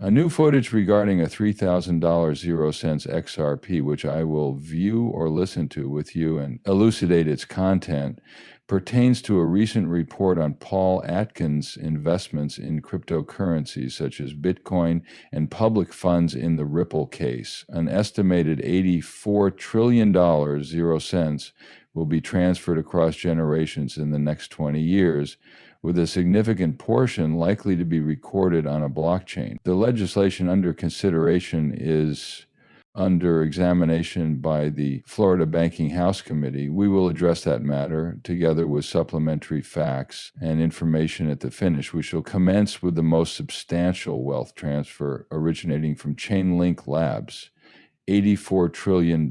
A new footage regarding a $3,000 0 cents XRP, which I will view or listen to with you and elucidate its content, pertains to a recent report on Paul Atkins' investments in cryptocurrencies such as Bitcoin and public funds in the Ripple case. An estimated $84 trillion 0 cents will be transferred across generations in the next 20 years, with a significant portion likely to be recorded on a blockchain. The legislation under consideration is under examination by the Florida Banking House Committee. We will address that matter together with supplementary facts and information at the finish. We shall commence with the most substantial wealth transfer originating from Chainlink Labs. $84 trillion,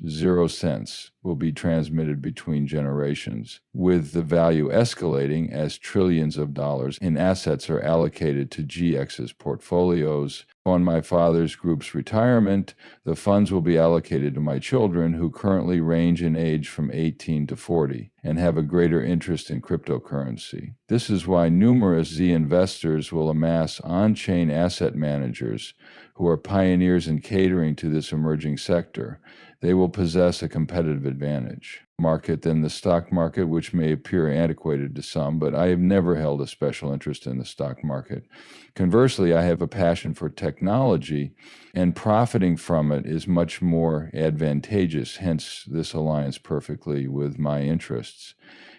0 cents, will be transmitted between generations, with the value escalating as trillions of dollars in assets are allocated to GX's portfolios. On my father's group's retirement, the funds will be allocated to my children, who currently range in age from 18 to 40 and have a greater interest in cryptocurrency. This is why numerous Z investors will amass on-chain asset managers who are pioneers in catering to this emerging sector. They will possess a competitive advantage market than the stock market, which may appear antiquated to some, but I have never held a special interest in the stock market. Conversely, I have a passion for technology, and profiting from it is much more advantageous, hence this aligns perfectly with my interests.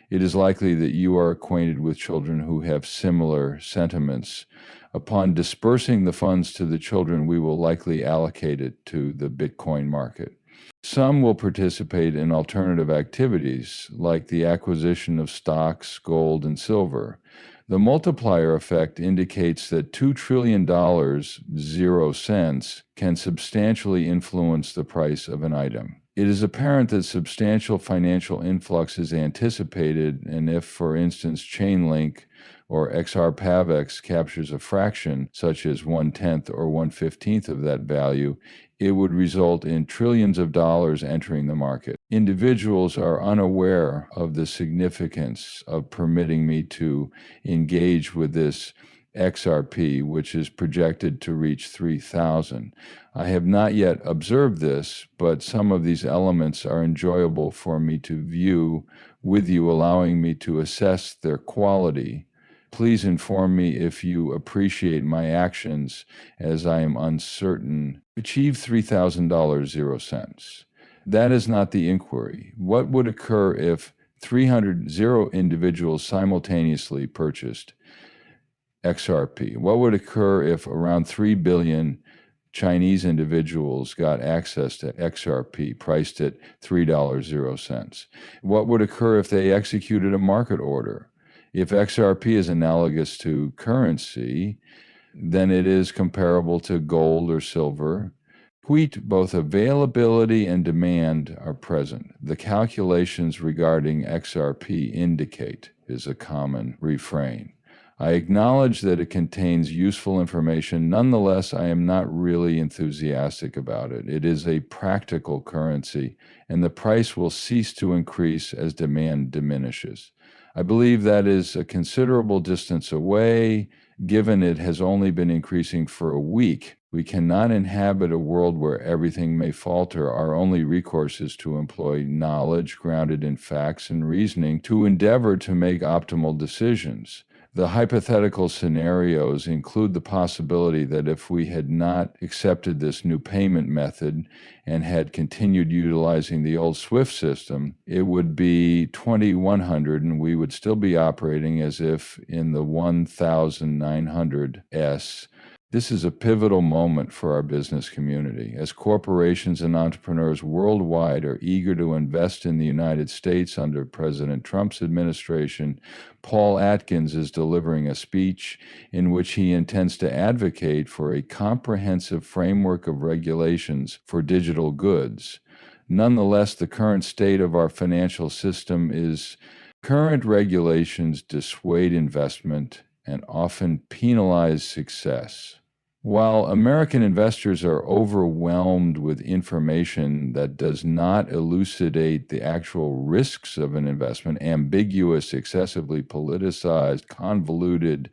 It is likely that you are acquainted with children who have similar sentiments. Upon dispersing the funds to the children, we will likely allocate it to the Bitcoin market. Some will participate in alternative activities, like the acquisition of stocks, gold, and silver. The multiplier effect indicates that $2 trillion, 0 cents, can substantially influence the price of an item. It is apparent that substantial financial influx is anticipated, and if, for instance, Chainlink or XRP captures a fraction, such as 1/10 or 1/15 of that value, it would result in trillions of dollars entering the market. Individuals are unaware of the significance of permitting me to engage with this XRP, which is projected to reach 3,000. I have not yet observed this, but some of these elements are enjoyable for me to view with you, allowing me to assess their quality. Please inform me if you appreciate my actions, as I am uncertain. Achieve $3,000 0 cents. That is not the inquiry. What would occur if 300 individuals simultaneously purchased XRP? What would occur if around 3 billion Chinese individuals got access to XRP priced at $3 0 cents? What would occur if they executed a market order? If XRP is analogous to currency, then it is comparable to gold or silver. Both availability and demand are present. The calculations regarding XRP indicate is a common refrain. I acknowledge that it contains useful information. Nonetheless, I am not really enthusiastic about it. It is a practical currency, and the price will cease to increase as demand diminishes. I believe that is a considerable distance away, given it has only been increasing for a week. We cannot inhabit a world where everything may falter. Our only recourse is to employ knowledge grounded in facts and reasoning to endeavor to make optimal decisions. The hypothetical scenarios include the possibility that if we had not accepted this new payment method and had continued utilizing the old SWIFT system, it would be 2100 and we would still be operating as if in the 1900s. This is a pivotal moment for our business community, as corporations and entrepreneurs worldwide are eager to invest in the United States under President Trump's administration. Paul Atkins is delivering a speech in which he intends to advocate for a comprehensive framework of regulations for digital goods. Nonetheless, the current state of our financial system is current regulations dissuade investment and often penalize success. While American investors are overwhelmed with information that does not elucidate the actual risks of an investment, ambiguous, excessively politicized, convoluted,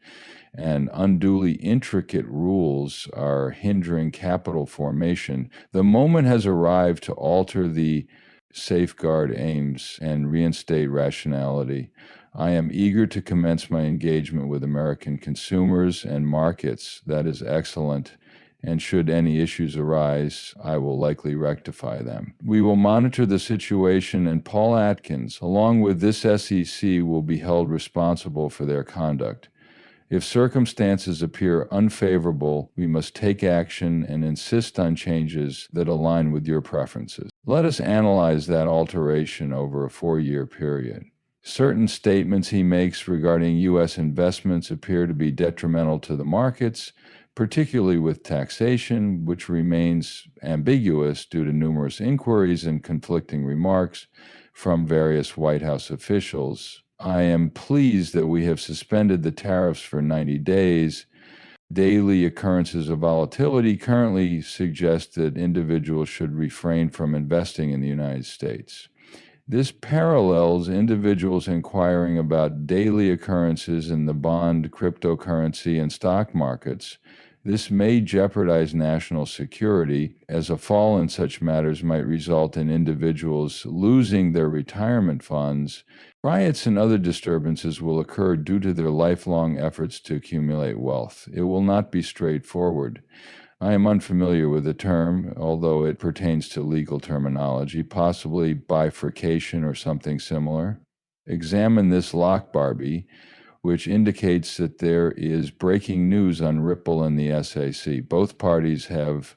and unduly intricate rules are hindering capital formation, the moment has arrived to alter the safeguard aims and reinstate rationality. I am eager to commence my engagement with American consumers and markets. That is excellent. And should any issues arise, I will likely rectify them. We will monitor the situation, and Paul Atkins, along with this SEC, will be held responsible for their conduct. If circumstances appear unfavorable, we must take action and insist on changes that align with your preferences. Let us analyze that alteration over a 4-year period. Certain statements he makes regarding U.S. investments appear to be detrimental to the markets, particularly with taxation, which remains ambiguous due to numerous inquiries and conflicting remarks from various White House officials. I am pleased that we have suspended the tariffs for 90 days. Daily occurrences of volatility currently suggest that individuals should refrain from investing in the United States. This parallels individuals inquiring about daily occurrences in the bond, cryptocurrency, and stock markets. This may jeopardize national security, as a fall in such matters might result in individuals losing their retirement funds. Riots and other disturbances will occur due to their lifelong efforts to accumulate wealth. It will not be straightforward. I am unfamiliar with the term, although it pertains to legal terminology, possibly bifurcation or something similar. Examine this lock, Barbie, which indicates that there is breaking news on Ripple and the SEC. Both parties have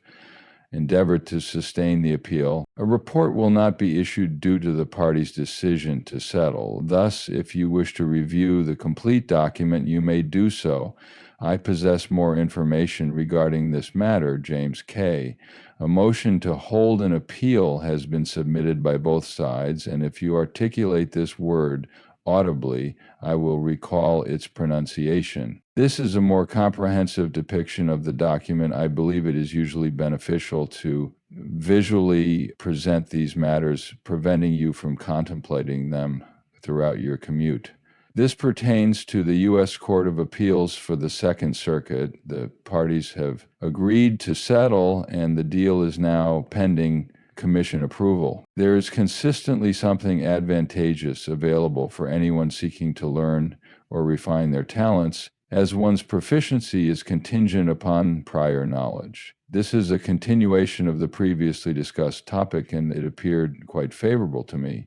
endeavored to sustain the appeal. A report will not be issued due to the parties' decision to settle. Thus, if you wish to review the complete document, you may do so. I possess more information regarding this matter, James K. A motion to hold an appeal has been submitted by both sides, and if you articulate this word audibly, I will recall its pronunciation. This is a more comprehensive depiction of the document. I believe it is usually beneficial to visually present these matters, preventing you from contemplating them throughout your commute. This pertains to the U.S. Court of Appeals for the Second Circuit. The parties have agreed to settle, and the deal is now pending Commission approval. There is consistently something advantageous available for anyone seeking to learn or refine their talents, as one's proficiency is contingent upon prior knowledge. This is a continuation of the previously discussed topic, and it appeared quite favorable to me.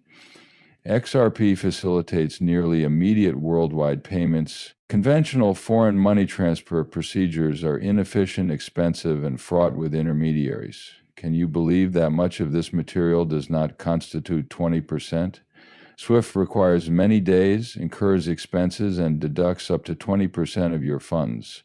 XRP facilitates nearly immediate worldwide payments. Conventional foreign money transfer procedures are inefficient, expensive, and fraught with intermediaries. Can you believe that much of this material does not constitute 20%? SWIFT requires many days, incurs expenses, and deducts up to 20% of your funds.